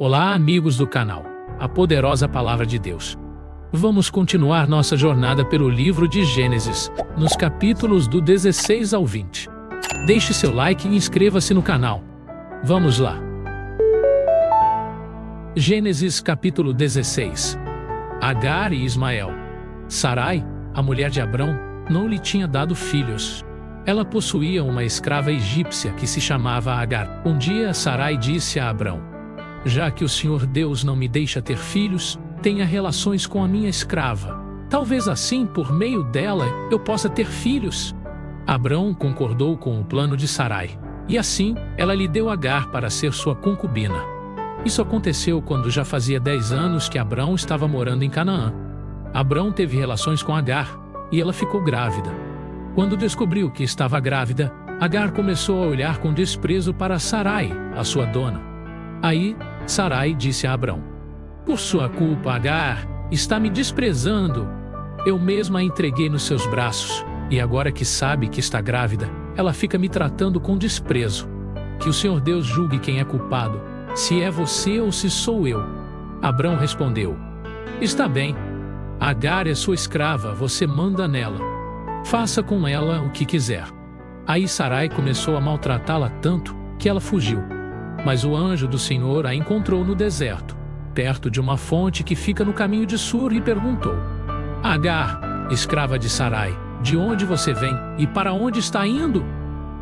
Olá, amigos do canal, a poderosa palavra de Deus. Vamos continuar nossa jornada pelo livro de Gênesis, nos capítulos do 16 ao 20. Deixe seu like e inscreva-se no canal. Vamos lá. Gênesis capítulo 16. Agar e Ismael. Sarai, a mulher de Abrão, não lhe tinha dado filhos. Ela possuía uma escrava egípcia que se chamava Agar. Um dia Sarai disse a Abrão: já que o Senhor Deus não me deixa ter filhos, tenha relações com a minha escrava. Talvez assim, por meio dela, eu possa ter filhos. Abrão concordou com o plano de Sarai, e assim ela lhe deu Agar para ser sua concubina. Isso aconteceu quando já fazia 10 anos que Abrão estava morando em Canaã. Abrão teve relações com Agar, e ela ficou grávida. Quando descobriu que estava grávida, Agar começou a olhar com desprezo para Sarai, a sua dona. Aí, Sarai disse a Abrão: por sua culpa, Agar está me desprezando. Eu mesma a entreguei nos seus braços, e agora que sabe que está grávida, ela fica me tratando com desprezo. Que o Senhor Deus julgue quem é culpado, se é você ou se sou eu. Abrão respondeu: está bem. Agar é sua escrava, você manda nela. Faça com ela o que quiser. Aí Sarai começou a maltratá-la tanto que ela fugiu. Mas o anjo do Senhor a encontrou no deserto, perto de uma fonte que fica no caminho de Sur, e perguntou: Agar, escrava de Sarai, de onde você vem e para onde está indo?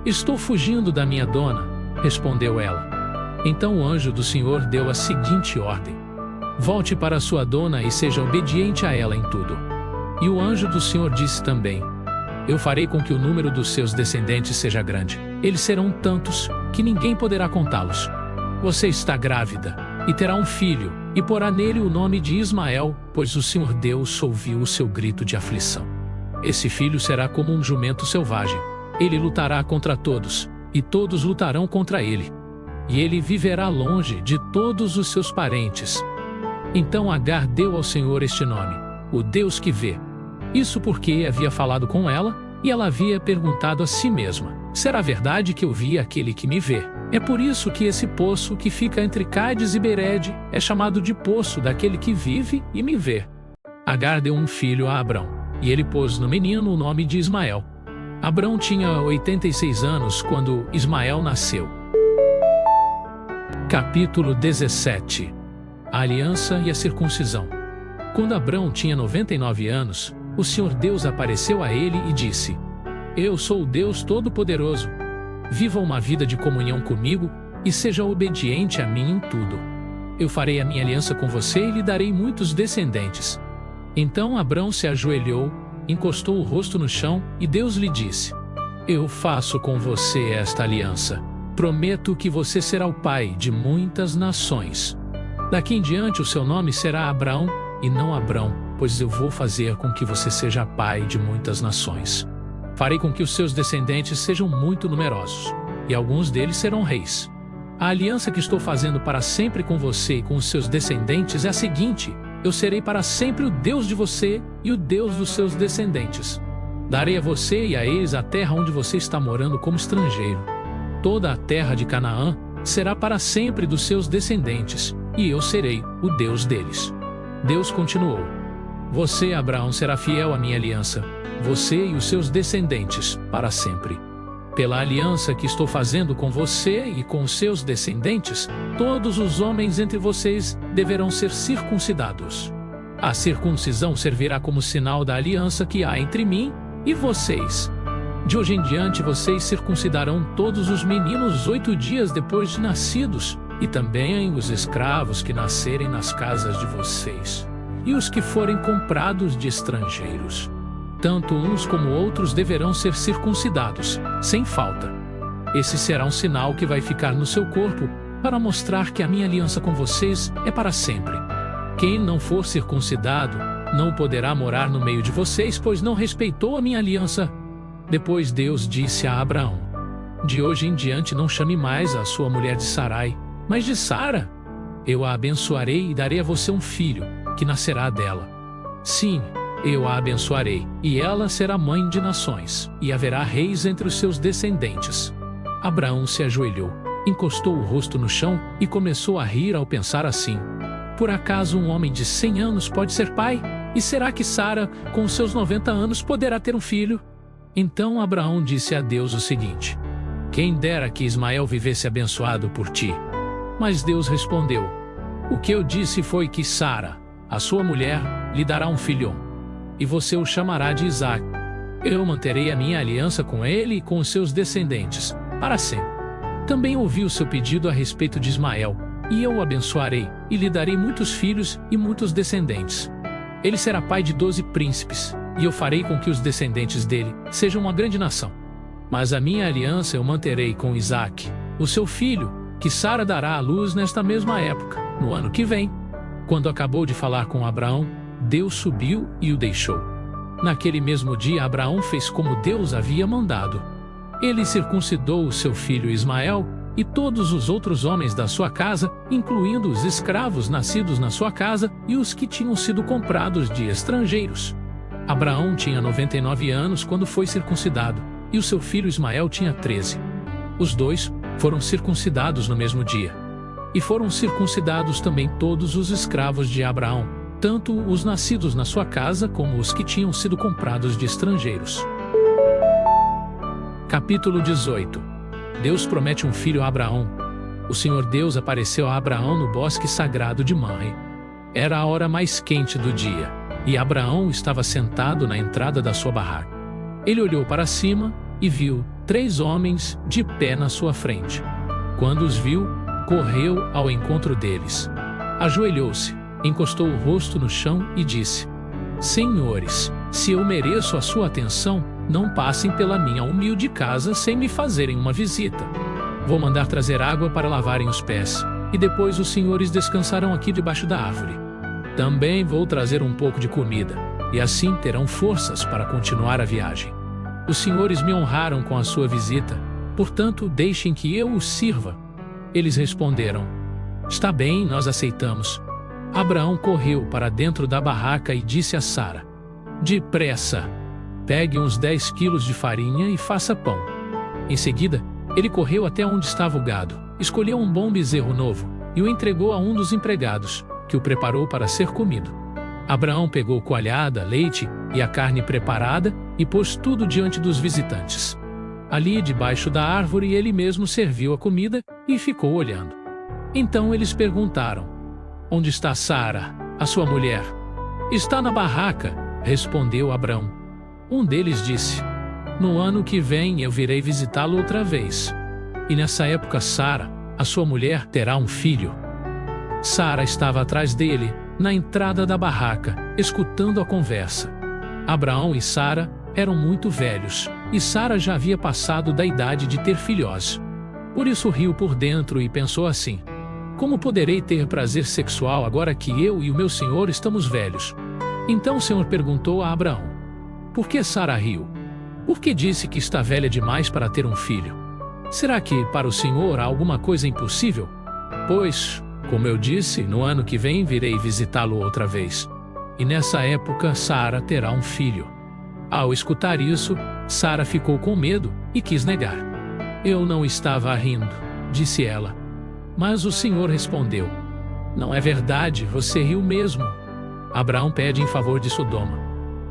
Estou fugindo da minha dona, respondeu ela. Então o anjo do Senhor deu a seguinte ordem: volte para sua dona e seja obediente a ela em tudo. E o anjo do Senhor disse também: eu farei com que o número dos seus descendentes seja grande. Eles serão tantos que ninguém poderá contá-los. Você está grávida e terá um filho, e porá nele o nome de Ismael, pois o Senhor Deus ouviu o seu grito de aflição. Esse filho será como um jumento selvagem. Ele lutará contra todos, e todos lutarão contra ele. E ele viverá longe de todos os seus parentes. Então Agar deu ao Senhor este nome: o Deus que vê. Isso porque havia falado com ela, e ela havia perguntado a si mesma: será verdade que eu vi aquele que me vê? É por isso que esse poço que fica entre Cádiz e Bered é chamado de poço daquele que vive e me vê. Agar deu um filho a Abrão, e ele pôs no menino o nome de Ismael. Abrão tinha 86 anos quando Ismael nasceu. Capítulo 17. A aliança e a circuncisão. Quando Abrão tinha 99 anos, o Senhor Deus apareceu a ele e disse: eu sou o Deus Todo-Poderoso. Viva uma vida de comunhão comigo e seja obediente a mim em tudo. Eu farei a minha aliança com você e lhe darei muitos descendentes. Então Abrão se ajoelhou, encostou o rosto no chão e Deus lhe disse: eu faço com você esta aliança. Prometo que você será o pai de muitas nações. Daqui em diante o seu nome será Abraão e não Abrão, pois eu vou fazer com que você seja pai de muitas nações. Farei com que os seus descendentes sejam muito numerosos, e alguns deles serão reis. A aliança que estou fazendo para sempre com você e com os seus descendentes é a seguinte: eu serei para sempre o Deus de você e o Deus dos seus descendentes. Darei a você e a eles a terra onde você está morando como estrangeiro. Toda a terra de Canaã será para sempre dos seus descendentes, e eu serei o Deus deles. Deus continuou: você, Abraão, será fiel à minha aliança, você e os seus descendentes, para sempre. Pela aliança que estou fazendo com você e com os seus descendentes, todos os homens entre vocês deverão ser circuncidados. A circuncisão servirá como sinal da aliança que há entre mim e vocês. De hoje em diante vocês circuncidarão todos os meninos 8 dias depois de nascidos, e também os escravos que nascerem nas casas de vocês, e os que forem comprados de estrangeiros. Tanto uns como outros deverão ser circuncidados, sem falta. Esse será um sinal que vai ficar no seu corpo, para mostrar que a minha aliança com vocês é para sempre. Quem não for circuncidado não poderá morar no meio de vocês, pois não respeitou a minha aliança. Depois Deus disse a Abraão: de hoje em diante não chame mais a sua mulher de Sarai, mas de Sara. Eu a abençoarei e darei a você um filho, que nascerá dela. Sim, eu a abençoarei, e ela será mãe de nações, e haverá reis entre os seus descendentes. Abraão se ajoelhou, encostou o rosto no chão e começou a rir ao pensar assim: por acaso um homem de 100 anos pode ser pai? E será que Sara, com seus 90 anos, poderá ter um filho? Então Abraão disse a Deus o seguinte: quem dera que Ismael vivesse abençoado por ti. Mas Deus respondeu: o que eu disse foi que Sara, a sua mulher, lhe dará um filho, e você o chamará de Isaque. Eu manterei a minha aliança com ele e com os seus descendentes, para sempre. Também ouvi o seu pedido a respeito de Ismael, e eu o abençoarei, e lhe darei muitos filhos e muitos descendentes. Ele será pai de 12 príncipes, e eu farei com que os descendentes dele sejam uma grande nação. Mas a minha aliança eu manterei com Isaque, o seu filho, que Sara dará à luz nesta mesma época, no ano que vem. Quando acabou de falar com Abraão, Deus subiu e o deixou. Naquele mesmo dia Abraão fez como Deus havia mandado. Ele circuncidou o seu filho Ismael e todos os outros homens da sua casa, incluindo os escravos nascidos na sua casa e os que tinham sido comprados de estrangeiros. Abraão tinha 99 anos quando foi circuncidado, e o seu filho Ismael tinha 13. Os dois foram circuncidados no mesmo dia. E foram circuncidados também todos os escravos de Abraão, tanto os nascidos na sua casa como os que tinham sido comprados de estrangeiros. Capítulo 18. Deus promete um filho a Abraão. O Senhor Deus apareceu a Abraão no bosque sagrado de Mamre. Era a hora mais quente do dia, e Abraão estava sentado na entrada da sua barraca. Ele olhou para cima e viu 3 homens de pé na sua frente. Quando os viu, correu ao encontro deles. Ajoelhou-se, encostou o rosto no chão e disse: Senhores, se eu mereço a sua atenção, não passem pela minha humilde casa sem me fazerem uma visita. Vou mandar trazer água para lavarem os pés, e depois os senhores descansarão aqui debaixo da árvore. Também vou trazer um pouco de comida, e assim terão forças para continuar a viagem. Os senhores me honraram com a sua visita, portanto deixem que eu os sirva. Eles responderam: Está bem, nós aceitamos. Abraão correu para dentro da barraca e disse a Sara: Depressa, pegue uns 10 quilos de farinha e faça pão. Em seguida, ele correu até onde estava o gado, escolheu um bom bezerro novo e o entregou a um dos empregados, que o preparou para ser comido. Abraão pegou coalhada, leite e a carne preparada e pôs tudo diante dos visitantes. Ali, debaixo da árvore, ele mesmo serviu a comida e ficou olhando. Então eles perguntaram: Onde está Sara, a sua mulher? Está na barraca, respondeu Abraão. Um deles disse: No ano que vem eu virei visitá-lo outra vez. E nessa época Sara, a sua mulher, terá um filho. Sara estava atrás dele, na entrada da barraca, escutando a conversa. Abraão e Sara eram muito velhos, e Sara já havia passado da idade de ter filhos. Por isso riu por dentro e pensou assim: Como poderei ter prazer sexual agora que eu e o meu senhor estamos velhos? Então o Senhor perguntou a Abraão: Por que Sara riu? Por que disse que está velha demais para ter um filho? Será que para o Senhor há alguma coisa impossível? Pois, como eu disse, no ano que vem virei visitá-lo outra vez. E nessa época Sara terá um filho. Ao escutar isso, Sara ficou com medo e quis negar. Eu não estava rindo, disse ela. Mas o Senhor respondeu: Não é verdade, você riu mesmo. Abraão pede em favor de Sodoma.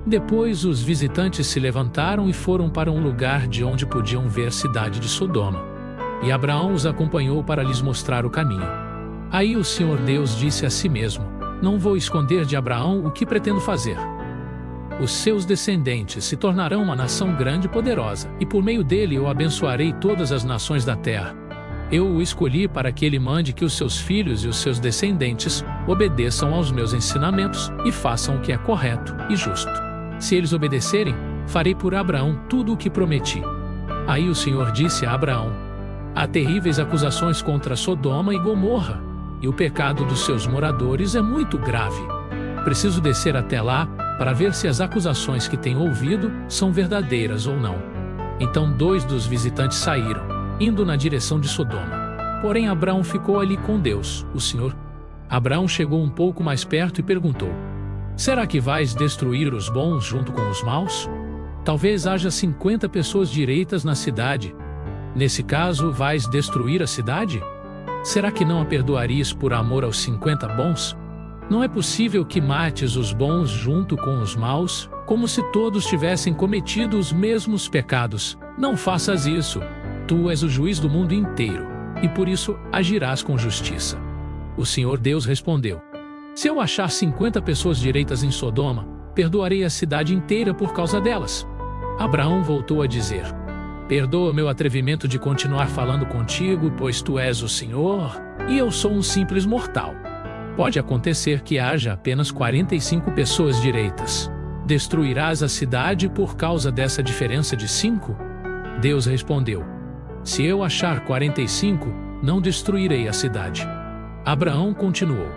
Depois os visitantes se levantaram e foram para um lugar de onde podiam ver a cidade de Sodoma. E Abraão os acompanhou para lhes mostrar o caminho. Aí o Senhor Deus disse a si mesmo: Não vou esconder de Abraão o que pretendo fazer. Os seus descendentes se tornarão uma nação grande e poderosa, e por meio dele eu abençoarei todas as nações da terra. Eu o escolhi para que ele mande que os seus filhos e os seus descendentes obedeçam aos meus ensinamentos e façam o que é correto e justo. Se eles obedecerem, farei por Abraão tudo o que prometi. Aí o Senhor disse a Abraão: Há terríveis acusações contra Sodoma e Gomorra, e o pecado dos seus moradores é muito grave. Preciso descer até lá para ver se as acusações que tenho ouvido são verdadeiras ou não. Então 2 dos visitantes saíram, indo na direção de Sodoma. Porém Abraão ficou ali com Deus, o Senhor. Abraão chegou um pouco mais perto e perguntou: Será que vais destruir os bons junto com os maus? Talvez haja 50 pessoas direitas na cidade. Nesse caso, vais destruir a cidade? Será que não a perdoarias por amor aos 50 bons? Não é possível que mates os bons junto com os maus, como se todos tivessem cometido os mesmos pecados. Não faças isso. Tu és o juiz do mundo inteiro, e por isso agirás com justiça. O Senhor Deus respondeu: Se eu achar 50 pessoas direitas em Sodoma, perdoarei a cidade inteira por causa delas. Abraão voltou a dizer: Perdoa meu atrevimento de continuar falando contigo, pois tu és o Senhor, e eu sou um simples mortal. Pode acontecer que haja apenas 45 pessoas direitas. Destruirás a cidade por causa dessa diferença de 5? Deus respondeu: Se eu achar 45, não destruirei a cidade. Abraão continuou: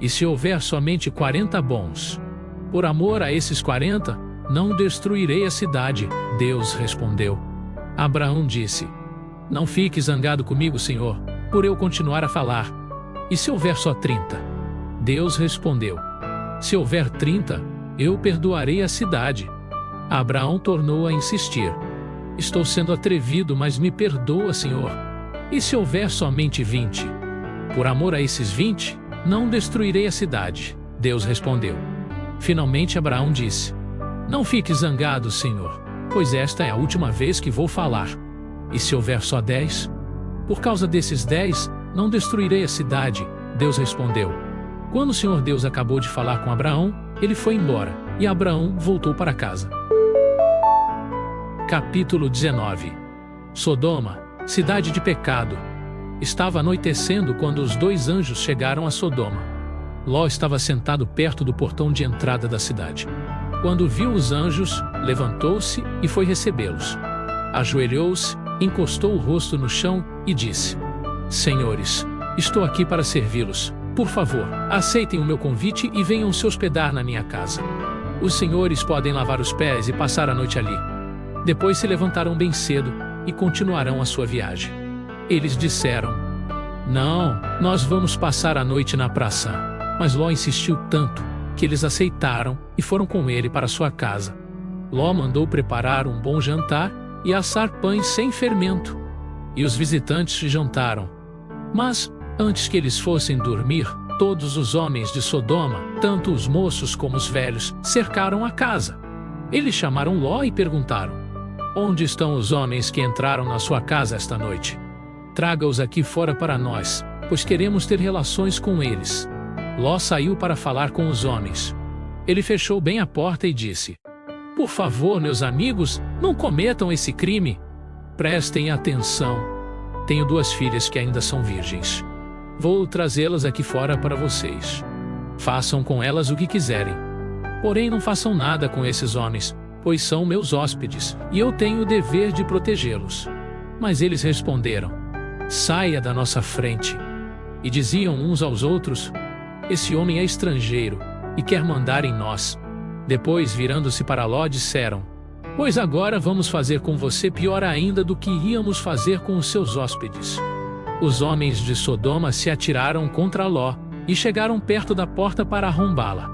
E se houver somente 40 bons? Por amor a esses 40, não destruirei a cidade. Deus respondeu. Abraão disse: Não fique zangado comigo, Senhor, por eu continuar a falar. E se houver só 30? Deus respondeu: Se houver 30, eu perdoarei a cidade. Abraão tornou a insistir: Estou sendo atrevido, mas me perdoa, Senhor. E se houver somente 20? Por amor a esses 20, não destruirei a cidade. Deus respondeu. Finalmente Abraão disse: Não fique zangado, Senhor, pois esta é a última vez que vou falar. E se houver só 10? Por causa desses 10, não destruirei a cidade. Deus respondeu. Quando o Senhor Deus acabou de falar com Abraão, ele foi embora, e Abraão voltou para casa. Capítulo 19. Sodoma, cidade de pecado. Estava anoitecendo quando os 2 anjos chegaram a Sodoma. Ló estava sentado perto do portão de entrada da cidade. Quando viu os anjos, levantou-se e foi recebê-los. Ajoelhou-se, encostou o rosto no chão e disse: Senhores, estou aqui para servi-los. Por favor, aceitem o meu convite e venham se hospedar na minha casa. Os senhores podem lavar os pés e passar a noite ali. Depois se levantarão bem cedo e continuarão a sua viagem. Eles disseram: Não, nós vamos passar a noite na praça. Mas Ló insistiu tanto que eles aceitaram e foram com ele para sua casa. Ló mandou preparar um bom jantar e assar pães sem fermento. E os visitantes jantaram. Mas, antes que eles fossem dormir, todos os homens de Sodoma, tanto os moços como os velhos, cercaram a casa. Eles chamaram Ló e perguntaram: Onde estão os homens que entraram na sua casa esta noite? Traga-os aqui fora para nós, pois queremos ter relações com eles. Ló saiu para falar com os homens. Ele fechou bem a porta e disse: Por favor, meus amigos, não cometam esse crime. Prestem atenção. Tenho 2 filhas que ainda são virgens. Vou trazê-las aqui fora para vocês. Façam com elas o que quiserem. Porém, não façam nada com esses homens, pois são meus hóspedes, e eu tenho o dever de protegê-los. Mas eles responderam: Saia da nossa frente. E diziam uns aos outros: Esse homem é estrangeiro e quer mandar em nós. Depois, virando-se para Ló, disseram: Pois agora vamos fazer com você pior ainda do que íamos fazer com os seus hóspedes. Os homens de Sodoma se atiraram contra Ló e chegaram perto da porta para arrombá-la.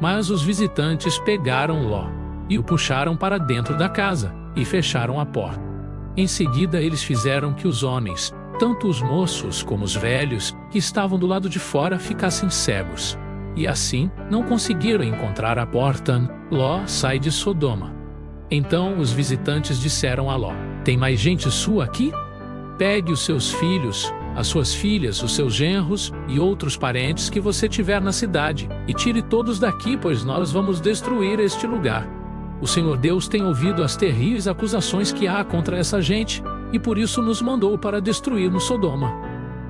Mas os visitantes pegaram Ló e o puxaram para dentro da casa e fecharam a porta. Em seguida, eles fizeram que os homens, tanto os moços como os velhos, que estavam do lado de fora, ficassem cegos. E assim, não conseguiram encontrar a porta. Ló sai de Sodoma. Então os visitantes disseram a Ló: Tem mais gente sua aqui? Pegue os seus filhos, as suas filhas, os seus genros e outros parentes que você tiver na cidade, e tire todos daqui, pois nós vamos destruir este lugar. O Senhor Deus tem ouvido as terríveis acusações que há contra essa gente, e por isso nos mandou para destruirmos Sodoma.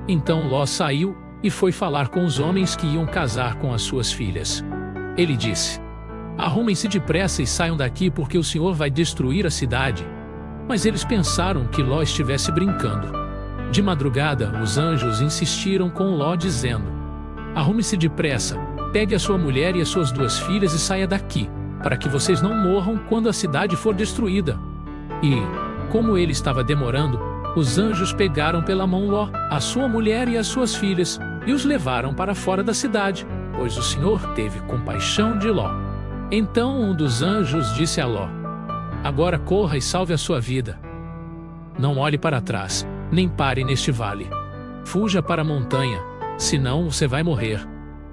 Então Ló saiu e foi falar com os homens que iam casar com as suas filhas. Ele disse: Arrumem-se depressa e saiam daqui, porque o Senhor vai destruir a cidade. Mas eles pensaram que Ló estivesse brincando. De madrugada, os anjos insistiram com Ló, dizendo: Arrume-se depressa, pegue a sua mulher e as suas 2 filhas e saia daqui, para que vocês não morram quando a cidade for destruída. E, como ele estava demorando, os anjos pegaram pela mão Ló, a sua mulher e as suas filhas, e os levaram para fora da cidade, pois o Senhor teve compaixão de Ló. Então um dos anjos disse a Ló: Agora corra e salve a sua vida. Não olhe para trás, nem pare neste vale. Fuja para a montanha, senão você vai morrer.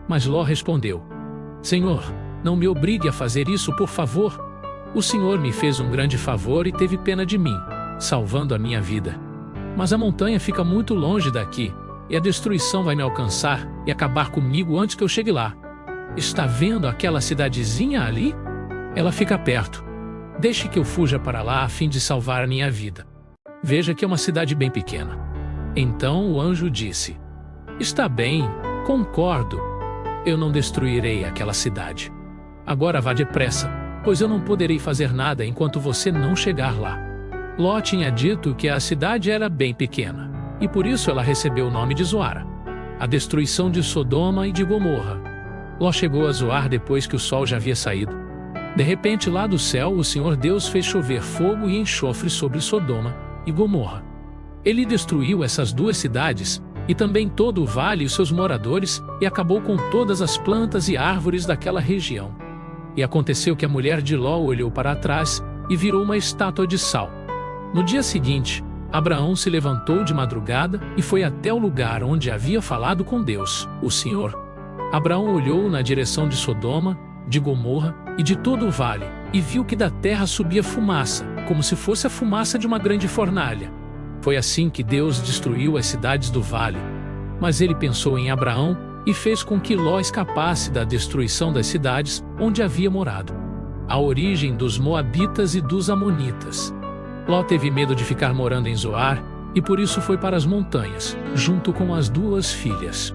Mas Ló respondeu: Senhor, não me obrigue a fazer isso, por favor. O Senhor me fez um grande favor e teve pena de mim, salvando a minha vida. Mas a montanha fica muito longe daqui, e a destruição vai me alcançar e acabar comigo antes que eu chegue lá. Está vendo aquela cidadezinha ali? Ela fica perto. Deixe que eu fuja para lá a fim de salvar a minha vida. Veja que é uma cidade bem pequena. Então o anjo disse: Está bem, concordo. Eu não destruirei aquela cidade. Agora vá depressa, pois eu não poderei fazer nada enquanto você não chegar lá. Ló tinha dito que a cidade era bem pequena, e por isso ela recebeu o nome de Zoara, a destruição de Sodoma e de Gomorra. Ló chegou a Zoar depois que o sol já havia saído. De repente, lá do céu, o Senhor Deus fez chover fogo e enxofre sobre Sodoma e Gomorra. Ele destruiu essas duas cidades, e também todo o vale e seus moradores, e acabou com todas as plantas e árvores daquela região. E aconteceu que a mulher de Ló olhou para trás e virou uma estátua de sal. No dia seguinte, Abraão se levantou de madrugada e foi até o lugar onde havia falado com Deus, o Senhor. Abraão olhou na direção de Sodoma, de Gomorra e de todo o vale, e viu que da terra subia fumaça, como se fosse a fumaça de uma grande fornalha. Foi assim que Deus destruiu as cidades do vale. Mas ele pensou em Abraão e fez com que Ló escapasse da destruição das cidades onde havia morado, a origem dos Moabitas e dos Amonitas. Ló teve medo de ficar morando em Zoar e por isso foi para as montanhas, junto com as duas filhas.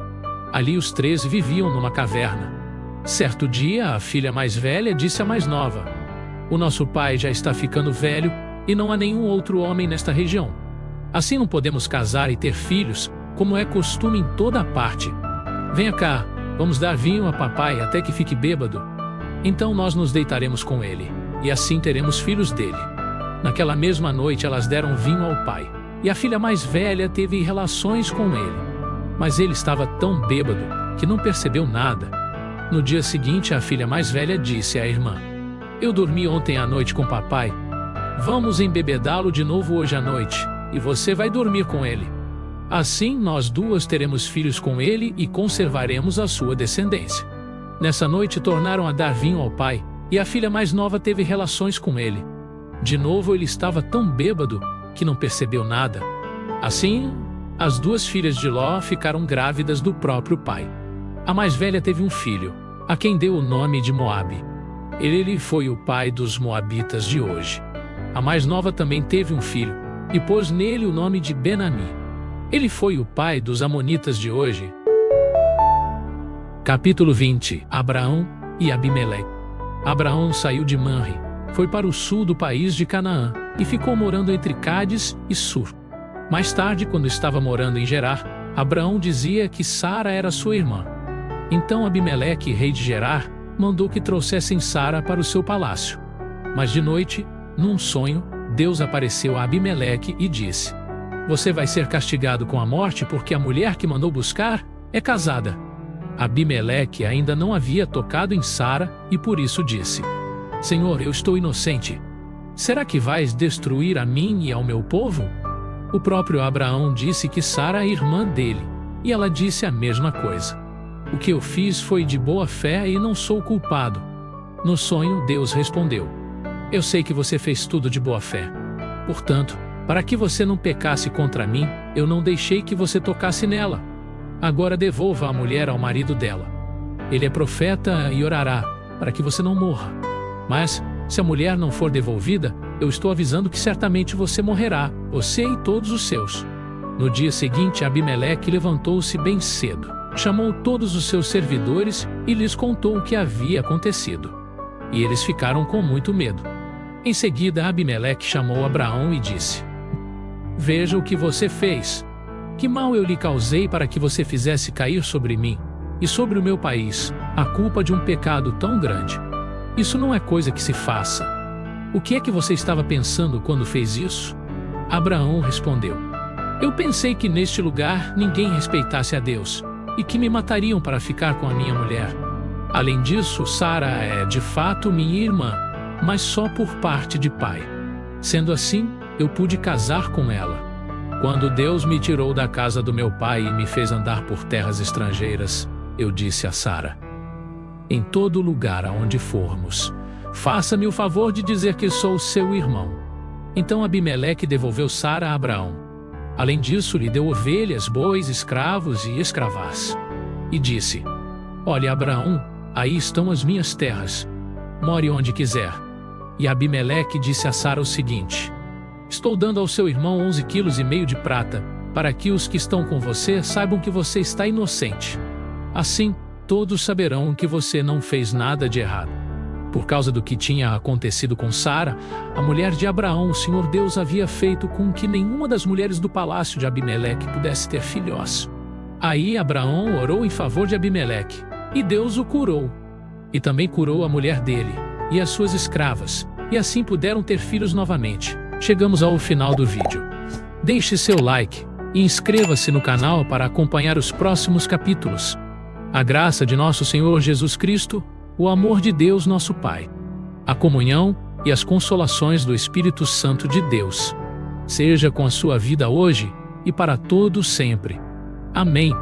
Ali os três viviam numa caverna. Certo dia, a filha mais velha disse à mais nova: O nosso pai já está ficando velho e não há nenhum outro homem nesta região. Assim não podemos casar e ter filhos, como é costume em toda a parte. Venha cá, vamos dar vinho a papai até que fique bêbado. Então nós nos deitaremos com ele, e assim teremos filhos dele. Naquela mesma noite elas deram vinho ao pai, e a filha mais velha teve relações com ele. Mas ele estava tão bêbado que não percebeu nada. No dia seguinte, a filha mais velha disse à irmã: Eu dormi ontem à noite com papai. Vamos embebedá-lo de novo hoje à noite, e você vai dormir com ele. Assim nós duas teremos filhos com ele e conservaremos a sua descendência. Nessa noite tornaram a dar vinho ao pai, e a filha mais nova teve relações com ele. De novo ele estava tão bêbado que não percebeu nada. Assim, as duas filhas de Ló ficaram grávidas do próprio pai. A mais velha teve um filho, a quem deu o nome de Moabe. Ele foi o pai dos Moabitas de hoje. A mais nova também teve um filho, e pôs nele o nome de Ben-Ami. Ele foi o pai dos Amonitas de hoje. Capítulo 20. Abraão e Abimeleque. Abraão saiu de Manre, foi para o sul do país de Canaã, e ficou morando entre Cádiz e Sur. Mais tarde, quando estava morando em Gerar, Abraão dizia que Sara era sua irmã. Então Abimeleque, rei de Gerar, mandou que trouxessem Sara para o seu palácio. Mas de noite, num sonho, Deus apareceu a Abimeleque e disse: Você vai ser castigado com a morte porque a mulher que mandou buscar é casada. Abimeleque ainda não havia tocado em Sara e por isso disse: Senhor, eu estou inocente. Será que vais destruir a mim e ao meu povo? O próprio Abraão disse que Sara é irmã dele, e ela disse a mesma coisa. O que eu fiz foi de boa fé e não sou culpado. No sonho, Deus respondeu: Eu sei que você fez tudo de boa fé. Portanto, para que você não pecasse contra mim, eu não deixei que você tocasse nela. Agora devolva a mulher ao marido dela. Ele é profeta e orará, para que você não morra. Mas, se a mulher não for devolvida, eu estou avisando que certamente você morrerá, você e todos os seus. No dia seguinte, Abimeleque levantou-se bem cedo, chamou todos os seus servidores e lhes contou o que havia acontecido. E eles ficaram com muito medo. Em seguida, Abimeleque chamou Abraão e disse: Veja o que você fez. Que mal eu lhe causei para que você fizesse cair sobre mim e sobre o meu país a culpa de um pecado tão grande? Isso não é coisa que se faça. O que é que você estava pensando quando fez isso? Abraão respondeu: Eu pensei que neste lugar ninguém respeitasse a Deus e que me matariam para ficar com a minha mulher. Além disso, Sara é de fato minha irmã, mas só por parte de pai. Sendo assim, eu pude casar com ela. Quando Deus me tirou da casa do meu pai e me fez andar por terras estrangeiras, eu disse a Sara: em todo lugar aonde formos, faça-me o favor de dizer que sou seu irmão. Então Abimeleque devolveu Sara a Abraão. Além disso, lhe deu ovelhas, bois, escravos e escravás. E disse: olha, Abraão, aí estão as minhas terras. More onde quiser. E Abimeleque disse a Sara o seguinte: estou dando ao seu irmão 11,5 quilos de prata, para que os que estão com você saibam que você está inocente. Assim, todos saberão que você não fez nada de errado. Por causa do que tinha acontecido com Sara, a mulher de Abraão, o Senhor Deus havia feito com que nenhuma das mulheres do palácio de Abimeleque pudesse ter filhos. Aí Abraão orou em favor de Abimeleque, e Deus o curou. E também curou a mulher dele, e as suas escravas, e assim puderam ter filhos novamente. Chegamos ao final do vídeo. Deixe seu like e inscreva-se no canal para acompanhar os próximos capítulos. A graça de nosso Senhor Jesus Cristo, o amor de Deus nosso Pai, a comunhão e as consolações do Espírito Santo de Deus seja com a sua vida hoje e para todos sempre. Amém.